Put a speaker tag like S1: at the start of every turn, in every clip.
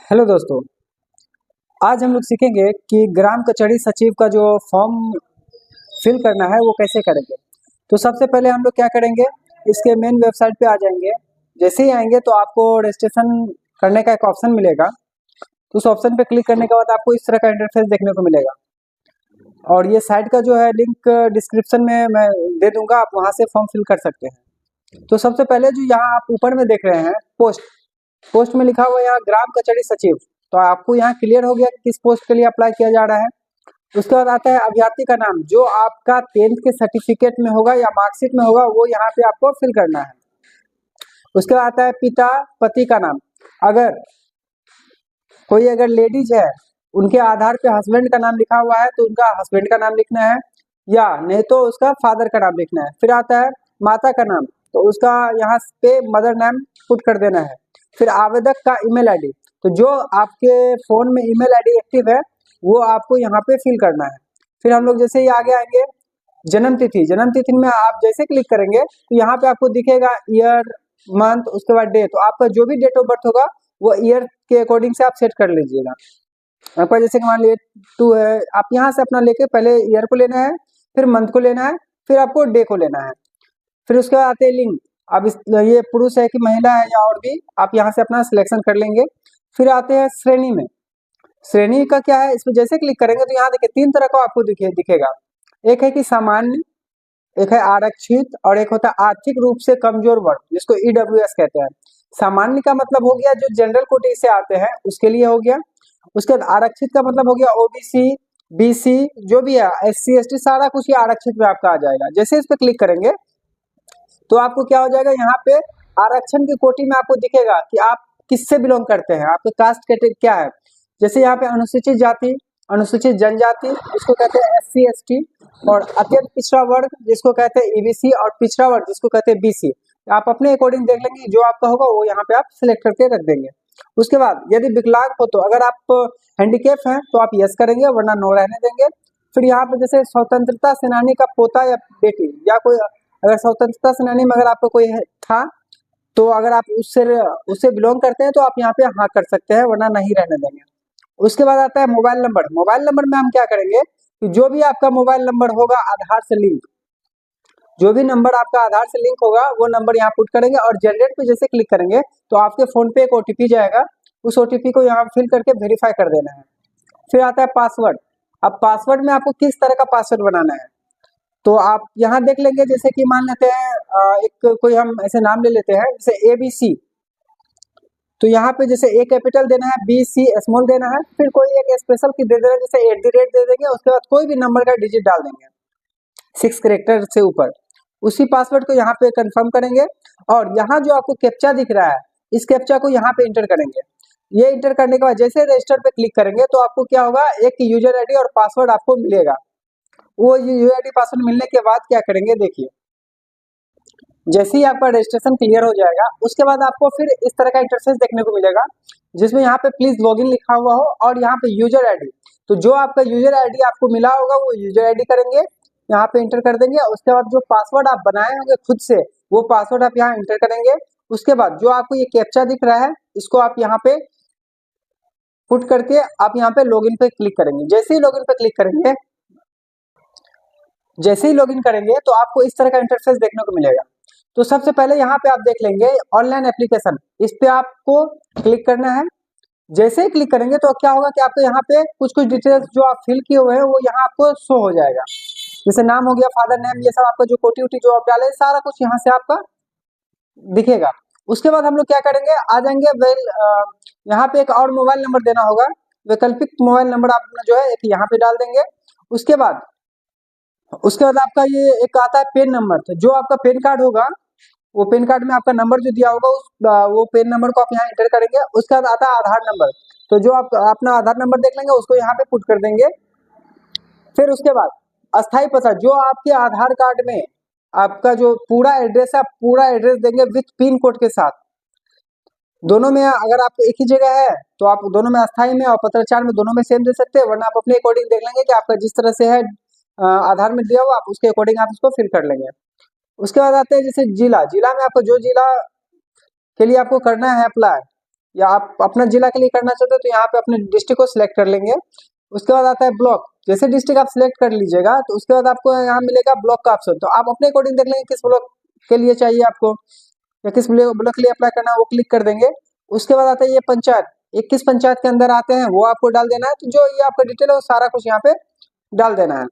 S1: Hello दोस्तों। आज हम लोग सीखेंगे कि ग्राम कचहरी सचिव का जो फॉर्म फिल करना है वो कैसे करेंगे। तो सबसे पहले हम लोग क्या करेंगे, इसके मेन वेबसाइट पे आ जाएंगे। जैसे ही आएंगे तो आपको रजिस्ट्रेशन करने का एक ऑप्शन मिलेगा। तो उस ऑप्शन पे क्लिक करने के बाद आपको इस तरह का इंटरफेस देखने को मिलेगा और ये साइट का जो है लिंक डिस्क्रिप्शन में मैं दे दूंगा, आप वहाँ से फॉर्म फिल कर सकते हैं। तो सबसे पहले जो यहाँ आप ऊपर में देख रहे हैं पोस्ट, पोस्ट में लिखा हुआ है यहाँ ग्राम कचहरी सचिव। तो आपको यहाँ क्लियर हो गया कि किस पोस्ट के लिए अप्लाई किया जा रहा है। उसके बाद आता है अभ्यर्थी का नाम, जो आपका 10th के सर्टिफिकेट में होगा या मार्कशीट में होगा वो यहाँ पे आपको फिल करना है। उसके बाद आता है पिता पति का नाम, अगर कोई अगर लेडीज है उनके आधार पे हस्बैंड का नाम लिखा हुआ है तो उनका हस्बैंड का नाम लिखना है, या नहीं तो उसका फादर का नाम लिखना है। फिर आता है माता का नाम, तो उसका यहाँ पे मदर नेम पुट कर देना है। फिर आवेदक का ईमेल आईडी, तो जो आपके फोन में ईमेल आईडी एक्टिव है वो आपको यहाँ पे फिल करना है। फिर हम लोग जैसे ही आगे आएंगे जन्म तिथि, जन्म तिथि में आप जैसे क्लिक करेंगे तो यहाँ पे आपको दिखेगा ईयर मंथ, उसके बाद डे। तो आपका जो भी डेट ऑफ बर्थ होगा वो ईयर के अकॉर्डिंग से आप सेट कर लीजिएगा। आपका जैसे कि मान लीजिए 2 है, आप यहाँ से अपना लेके पहले ईयर को लेना है, फिर मंथ को लेना है, फिर आपको डे को लेना है। फिर उसके बाद आते हैं लिंग, अब ये पुरुष है कि महिला है या और भी आप यहाँ से अपना सिलेक्शन कर लेंगे। फिर आते हैं श्रेणी में, श्रेणी का क्या है, इसमें जैसे क्लिक करेंगे तो यहाँ देखिए 3 तरह का आपको दिखेगा। एक है कि सामान्य, एक है आरक्षित और एक होता है आर्थिक रूप से कमजोर वर्ग, जिसको ईडब्ल्यूएस कहते हैं। सामान्य का मतलब हो गया जो जनरल कोटे से आते हैं उसके लिए हो गया। उसके बाद आरक्षित का मतलब हो गया ओबीसी बीसी जो भी है, एससी एसटी सारा कुछ ही आरक्षित में आपका आ जाएगा। जैसे इस पे क्लिक करेंगे तो आपको क्या हो जाएगा, यहाँ पे आरक्षण की कोटि में आपको दिखेगा कि आप किससे बिलोंग करते हैं, आपके कास्ट कैटेगरी क्या है। जैसे यहाँ पे अनुसूचित जाति, अनुसूचित जनजाति जिसको कहते हैं एससी एसटी, और अत्यंत पिछड़ा वर्ग जिसको कहते हैं ईबीसी, और पिछड़ा वर्ग जिसको कहते हैं बीसी। आप अपने अकॉर्डिंग देख लेंगे, जो आपका होगा वो यहाँ पे आप सिलेक्ट करके रख देंगे। उसके बाद यदि विकलांग हो, तो अगर आप हैंडीकेप हैं तो आप यस करेंगे, वरना नो रहने देंगे। फिर यहाँ पे जैसे स्वतंत्रता सेनानी का पोता या बेटी, या कोई अगर स्वतंत्रता सेनानी में अगर आपका कोई था तो अगर आप उससे बिलोंग करते हैं तो आप यहाँ पे हाँ कर सकते हैं, वरना नहीं रहने देंगे। उसके बाद आता है मोबाइल नंबर। मोबाइल नंबर में हम क्या करेंगे कि जो भी आपका मोबाइल नंबर होगा आधार से लिंक, जो भी नंबर आपका आधार से लिंक होगा वो नंबर यहाँ पुट करेंगे, और जनरेट पे जैसे क्लिक करेंगे तो आपके फोन पे एक ओटीपी जाएगा, उस ओटीपी को यहाँ फिल करके वेरीफाई कर देना है। फिर आता है पासवर्ड। अब पासवर्ड में आपको किस तरह का पासवर्ड बनाना है तो आप यहाँ देख लेंगे। जैसे कि मान लेते हैं एक कोई हम ऐसे नाम ले लेते हैं जैसे एबीसी, तो यहाँ पे जैसे ए कैपिटल देना है, बी सी स्मॉल देना है, फिर कोई एक स्पेशल की दे देना, जैसे @ दे देंगे। उसके बाद कोई भी नंबर का डिजिट डाल देंगे 6 कैरेक्टर से ऊपर, उसी पासवर्ड को यहाँ पे कंफर्म करेंगे। और यहाँ जो आपको कैप्चा दिख रहा है इस कैप्चा को यहाँ पे इंटर करेंगे। ये इंटर करने के बाद जैसे रजिस्टर पे क्लिक करेंगे तो आपको क्या होगा, एक यूजर आईडी और पासवर्ड आपको मिलेगा। वो यूजर आईडी पासवर्ड मिलने के बाद क्या करेंगे देखिए, जैसे ही आपका रजिस्ट्रेशन क्लियर हो जाएगा उसके बाद आपको फिर इस तरह का इंटरफेस देखने को मिलेगा, जिसमें यहाँ पे प्लीज लॉगिन लिखा हुआ हो और यहाँ पे यूजर आईडी। तो जो आपका यूजर आईडी आपको मिला होगा वो यूजर आईडी करेंगे, यहाँ पे इंटर कर देंगे। उसके बाद जो पासवर्ड आप बनाए होंगे खुद से वो पासवर्ड आप यहाँ इंटर करेंगे। उसके बाद जो आपको ये कैप्चा दिख रहा है इसको आप यहाँ पे पुट करके आप यहाँ पे लॉगिन पे क्लिक करेंगे। जैसे ही लॉगिन पे क्लिक करेंगे, जैसे ही लॉगिन करेंगे तो आपको इस तरह का इंटरफेस देखने को मिलेगा। तो सबसे पहले यहाँ पे आप देख लेंगे ऑनलाइन एप्लीकेशन, इस पे आपको क्लिक करना है। जैसे ही क्लिक करेंगे तो क्या होगा कि आपको यहाँ पे कुछ कुछ डिटेल्स जो आप फिल किए हुए हैं वो यहाँ आपको शो हो जाएगा। जैसे नाम हो गया, फादर नेम, ये सब आपका जो कोटी उटी जो आप डाले सारा कुछ यहाँ से आपका दिखेगा। उसके बाद हम लोग क्या करेंगे, आ जाएंगे यहाँ पे एक और मोबाइल नंबर देना होगा, वैकल्पिक मोबाइल नंबर आप अपना जो है एक यहाँ पे डाल देंगे। उसके बाद आपका ये एक आता है पेन नंबर, तो जो आपका पेन कार्ड होगा वो पेन कार्ड में आपका नंबर जो दिया होगा वो पेन नंबर को आप यहाँ एंटर करेंगे। उसके बाद आता है आधार नंबर, तो जो आप अपना आधार नंबर देख लेंगे उसको यहाँ पे पुट कर देंगे। फिर उसके बाद अस्थाई पता, जो आपके आधार कार्ड में आपका जो पूरा एड्रेस है आप पूरा एड्रेस देंगे विथ पिन कोड के साथ। दोनों में अगर आप एक ही जगह है तो आप दोनों में अस्थाई में और पत्राचार में दोनों में सेम दे सकते हैं, वरना आप अपने अकॉर्डिंग देख लेंगे कि आपका जिस तरह से है आधार में दिया हुआ आप उसके अकॉर्डिंग आप उसको फिल कर लेंगे। उसके बाद आते हैं जैसे जिला, जिला में आपको जो जिला के लिए आपको करना है अप्लाई या आप अपना जिला के लिए करना चाहते हो तो यहाँ पे अपने डिस्ट्रिक्ट को सिलेक्ट कर लेंगे। उसके बाद आता है ब्लॉक। जैसे डिस्ट्रिक्ट आप सिलेक्ट कर लीजिएगा तो उसके बाद आपको यहाँ मिलेगा ब्लॉक का ऑप्शन। तो आप अपने अकॉर्डिंग देख लेंगे किस ब्लॉक के लिए चाहिए आपको या किस ब्लॉक के लिए अप्लाई करना है, वो क्लिक कर देंगे। उसके बाद आता है ये पंचायत, ये किस पंचायत के अंदर आते हैं वो आपको डाल देना है। तो जो ये आपका डिटेल है वो सारा कुछ यहाँ पे डाल देना है।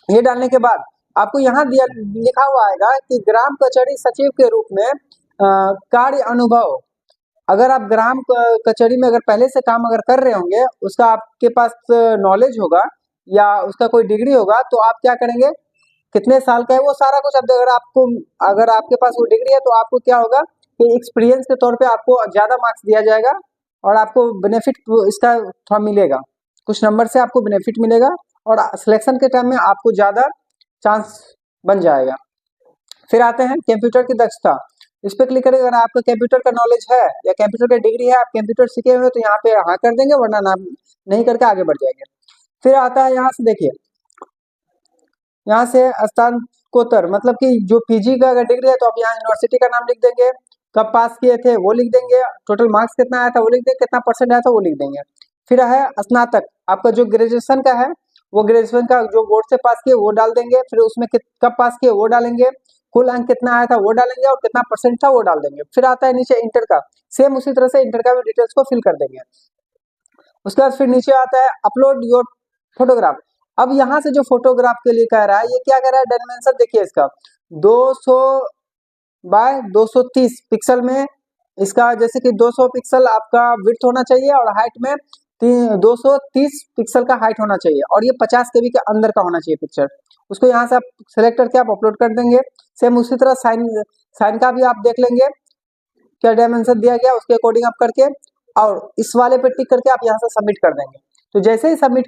S1: ये डालने के बाद आपको यहाँ दिया लिखा हुआ आएगा कि ग्राम कचहरी सचिव के रूप में कार्य अनुभव। अगर आप ग्राम कचहरी में अगर पहले से काम अगर कर रहे होंगे, उसका आपके पास नॉलेज होगा या उसका कोई डिग्री होगा, तो आप क्या करेंगे, कितने साल का है वो सारा कुछ। अब अगर आपके पास वो डिग्री है तो आपको क्या होगा कि एक्सपीरियंस के तौर पे आपको ज़्यादा मार्क्स दिया जाएगा और आपको बेनिफिट इसका थोड़ा मिलेगा, कुछ नंबर से आपको बेनिफिट मिलेगा और सिलेक्शन के टाइम में आपको ज़्यादा चांस बन जाएगा। फिर आते हैं कंप्यूटर की दक्षता। इस पर क्लिक करें। अगर आपका कंप्यूटर का नॉलेज है या कंप्यूटर का डिग्री है, आप कंप्यूटर सीखे हुए तो यहाँ पे हाँ कर देंगे, वरना ना नहीं करके आगे बढ़ जाएंगे। फिर आता है यहाँ से, देखिए यहाँ से स्नातकोत्तर मतलब कि जो पीजी का अगर डिग्री है तो आप यहाँ यूनिवर्सिटी का नाम लिख देंगे, कब पास किए थे वो लिख देंगे, टोटल मार्क्स कितना आया था वो लिख देंगे, कितना परसेंट आया था वो लिख देंगे। फिर है स्नातक, आपका जो ग्रेजुएशन का है वो ग्रेजुएशन का जो बोर्ड से पास किए वो डाल देंगे। फिर उसमें कब पास किए वो डालेंगे, कुल अंक कितना आया था वो डालेंगे और कितना परसेंट था वो डाल देंगे। फिर आता है नीचे इंटर का, सेम उसी तरह से इंटर का भी डिटेल्स को फिल कर देंगे। उसके बाद फिर नीचे आता है अपलोड योर फोटोग्राफ। अब यहाँ से जो फोटोग्राफ के लिए कह रहा है, ये क्या कह रहा है, डायमेंशन देखिए इसका 200 बाय 230 पिक्सल में इसका, जैसे कि 200 पिक्सल आपका विड्थ होना चाहिए और हाइट में 230 पिक्सल का हाइट होना चाहिए और ये 50 केबी के अंदर का होना चाहिए पिक्चर। उसको यहाँ से आप सेलेक्ट करके आप अपलोड कर देंगे। सेम उसी तरह साइन का भी आप देख लेंगे क्या डायमेंशन दिया गया, उसके अकॉर्डिंग आप करके और इस वाले पे टिक करके आप यहाँ से सबमिट कर देंगे। तो जैसे ही सबमिट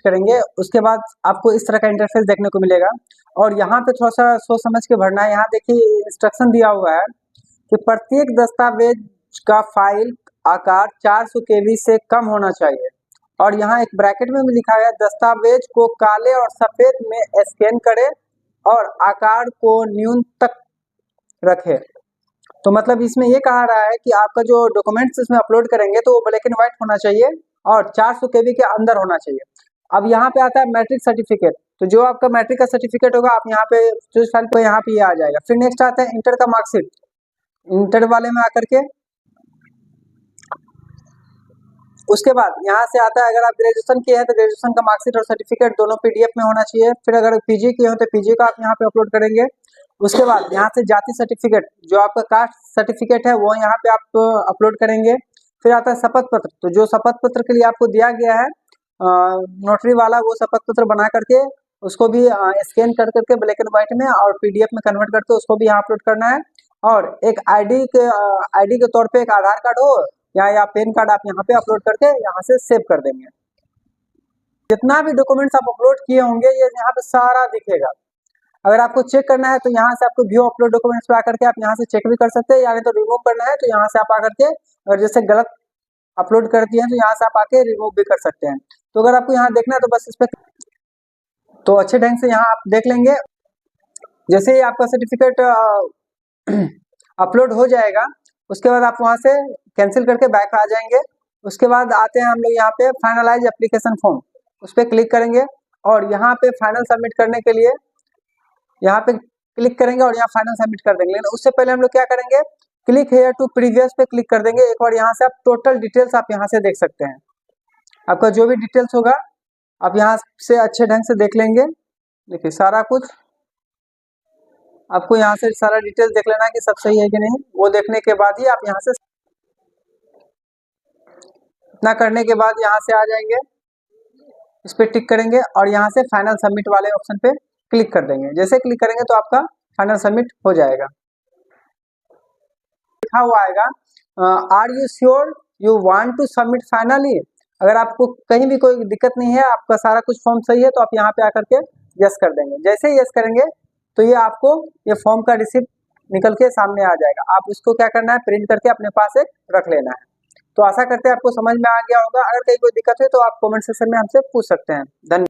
S1: करेंगे उसके बाद आपको इस तरह का इंटरफेस देखने को मिलेगा। और यहाँ पे थोड़ा सा सोच समझ के भरना है। यहाँ देखिए इंस्ट्रक्शन दिया हुआ है कि प्रत्येक दस्तावेज का फाइल आकार 400 केबी से कम होना चाहिए और यहाँ एक ब्रैकेट में भी लिखा है दस्तावेज को काले और सफेद में स्कैन करें और आकार को न्यूनतम तक रखें। तो मतलब इसमें ये कहा रहा है कि आपका जो डॉक्यूमेंट्स इसमें अपलोड करेंगे तो वो ब्लैक एंड व्हाइट होना चाहिए और 400 केबी के अंदर होना चाहिए। अब यहाँ पे आता है मैट्रिक सर्टिफिकेट। तो जो आपका मैट्रिक का सर्टिफिकेट होगा आप यहाँ पे चूज फाइल पे यहाँ पे ये आ जाएगा। फिर नेक्स्ट आता है इंटर का मार्कशीट। इंटर वाले में आकर के उसके बाद यहाँ से आता है, अगर आप ग्रेजुएशन किए हैं तो ग्रेजुएशन का मार्कशीट और सर्टिफिकेट दोनों पीडीएफ में होना चाहिए। फिर अगर पीजी किए हो तो पीजी का आप यहाँ पे अपलोड करेंगे। उसके बाद यहाँ से जाति सर्टिफिकेट, जो आपका कास्ट सर्टिफिकेट है वो यहाँ पे आप अपलोड करेंगे। फिर आता है शपथ पत्र। तो जो शपथ पत्र के लिए आपको दिया गया है नोटरी वाला, वो शपथ पत्र बना करके उसको भी स्कैन कर करके ब्लैक एंड व्हाइट में और पीडीएफ में कन्वर्ट करके उसको भी यहाँ अपलोड करना है। और एक आईडी के तौर पे एक आधार कार्ड हो या पैन कार्ड आप यहाँ पे अपलोड करके यहाँ से सेव कर देंगे। जितना भी डॉक्यूमेंट्स आप अपलोड किए होंगे ये यहाँ पे सारा दिखेगा। अगर आपको चेक करना है तो यहाँ से आपको व्यू अपलोड डॉक्यूमेंट्स पे आकर के आप यहाँ से चेक भी कर सकते हैं, यानी तो रिमूव करना है तो यहाँ से आप आकर के, अगर जैसे गलत अपलोड कर दिए हैं तो यहाँ से आप आके रिमूव भी कर सकते हैं। तो अगर आपको यहाँ देखना है तो बस इस पर तो अच्छे ढंग से यहाँ आप देख लेंगे। जैसे ही आपका सर्टिफिकेट अपलोड हो जाएगा उसके बाद आप वहाँ से कैंसिल करके बैक आ जाएंगे। उसके बाद आते हैं हम लोग यहाँ पे फाइनलाइज एप्लीकेशन फॉर्म, उस पर क्लिक करेंगे और यहाँ पे फाइनल सबमिट करने के लिए यहाँ पे क्लिक करेंगे और यहाँ फाइनल सबमिट कर देंगे। लेकिन उससे पहले हम लोग क्या करेंगे, क्लिक हेयर टू प्रीवियस पे क्लिक कर देंगे। एक बार यहाँ से आप टोटल डिटेल्स आप यहाँ से देख सकते हैं। आपका जो भी डिटेल्स होगा आप यहाँ से अच्छे ढंग से देख लेंगे। देखिए सारा कुछ आपको यहाँ से सारा डिटेल्स देख लेना है कि सब सही है कि नहीं। वो देखने के बाद ही आप यहाँ से इतना करने के बाद यहाँ से आ जाएंगे, इस पर टिक करेंगे और यहाँ से फाइनल सबमिट वाले ऑप्शन पे क्लिक कर देंगे। जैसे क्लिक करेंगे तो आपका फाइनल सबमिट हो जाएगा। लिखा हुआ आएगा are you sure you want to submit finally. अगर आपको कहीं भी कोई दिक्कत नहीं है, आपका सारा कुछ फॉर्म सही है, तो आप यहाँ पे आकर के यस कर देंगे। जैसे ही यस करेंगे तो ये आपको ये फॉर्म का रिसिप्ट निकल के सामने आ जाएगा। आप उसको क्या करना है, प्रिंट करके अपने पास एक रख लेना है। तो आशा करते हैं आपको समझ में आ गया होगा। अगर कहीं कोई दिक्कत है तो आप कमेंट सेक्शन में हमसे पूछ सकते हैं। धन्यवाद।